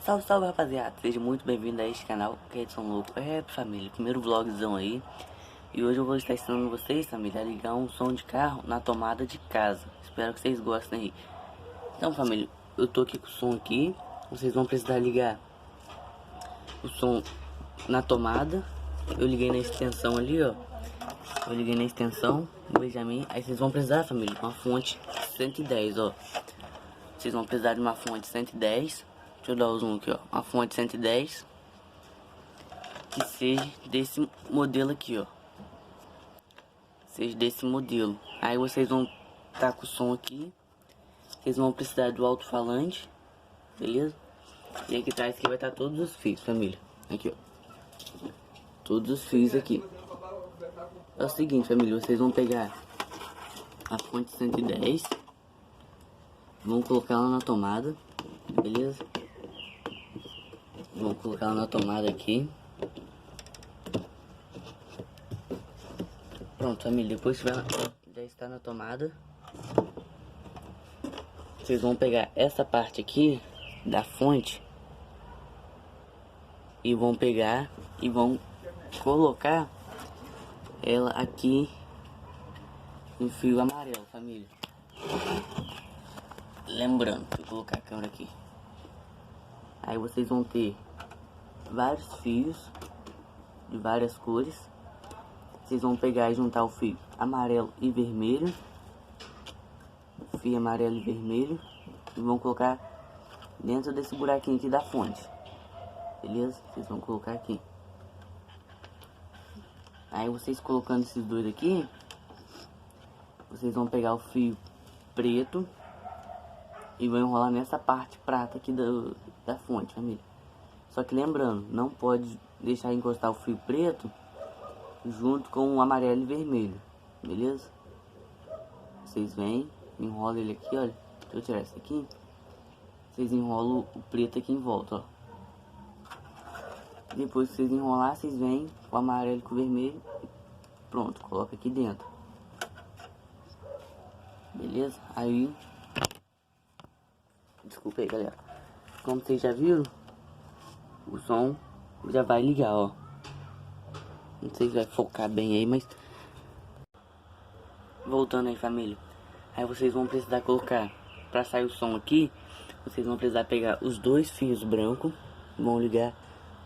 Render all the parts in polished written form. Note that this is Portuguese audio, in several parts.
Salve, salve, rapaziada, seja muito bem-vindo a este canal, que é Edson Louco. Família, primeiro vlogzão aí. E hoje eu vou estar ensinando vocês, família, a ligar um som de carro na tomada de casa. Espero que vocês gostem aí. Então, família, eu tô aqui com o som aqui. Vocês vão precisar ligar o som na tomada. Eu liguei na extensão ali, ó. Eu liguei na extensão, Benjamin. Aí vocês vão precisar, família, de uma fonte 110, ó. Vocês vão precisar de uma fonte 110. Deixa eu dar o zoom aqui, ó. Uma fonte 110 que seja desse modelo aqui, ó. Seja desse modelo. Aí vocês vão estar com o som aqui. Vocês vão precisar do alto-falante, beleza? E aqui atrás que vai estar todos os fios, família. Aqui, ó. Todos os fios aqui. É o seguinte, família. Vocês vão pegar a fonte 110. Vão colocar ela na tomada, beleza? Vou colocar ela na tomada aqui. Pronto, família, depois que já está na tomada, vocês vão pegar essa parte aqui da fonte e vão pegar e vão colocar ela aqui no fio amarelo, família. Lembrando, vou colocar a câmera aqui. Aí vocês vão ter vários fios de várias cores. Vocês vão pegar e juntar o fio amarelo e vermelho. Fio amarelo e vermelho. E vão colocar dentro desse buraquinho aqui da fonte. Beleza? Vocês vão colocar aqui. Aí vocês colocando esses dois aqui, vocês vão pegar o fio preto e vão enrolar nessa parte prata aqui da fonte, família. Só que lembrando, não pode deixar encostar o fio preto junto com o amarelo e vermelho, beleza? Vocês vêm, enrolam ele aqui, olha. Deixa eu tirar esse aqui. Vocês enrolam o preto aqui em volta, ó. Depois que vocês enrolar, vocês vêm com o amarelo e com o vermelho. Pronto, coloca aqui dentro. Beleza? Aí... Desculpa aí, galera. Como vocês já viram, o som já vai ligar, ó. Não sei se vai focar bem aí, mas... Voltando aí, família. Aí vocês vão precisar colocar, pra sair o som aqui, vocês vão precisar pegar os dois fios brancos. Vão ligar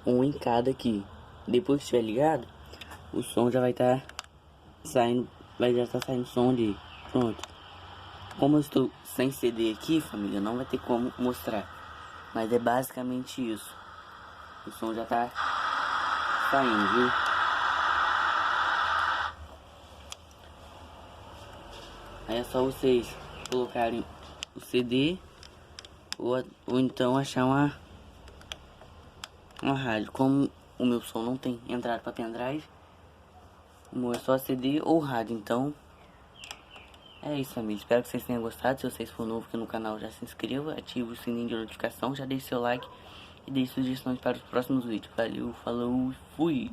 um em cada aqui. Depois que estiver ligado, o som já vai estar saindo, vai já estar saindo som ali. Pronto. Como eu estou sem CD aqui, família, não vai ter como mostrar. Mas é basicamente isso. O som já tá saindo, viu? Aí é só vocês colocarem o CD ou então achar uma rádio. Como o meu som não tem entrada para pendrive, o meu é só CD ou rádio. Então é isso, família. Espero que vocês tenham gostado. Se vocês for novo aqui no canal, já se inscreva, ative o sininho de notificação, já deixe seu like e deixe sugestões para os próximos vídeos. Valeu, falou, fui!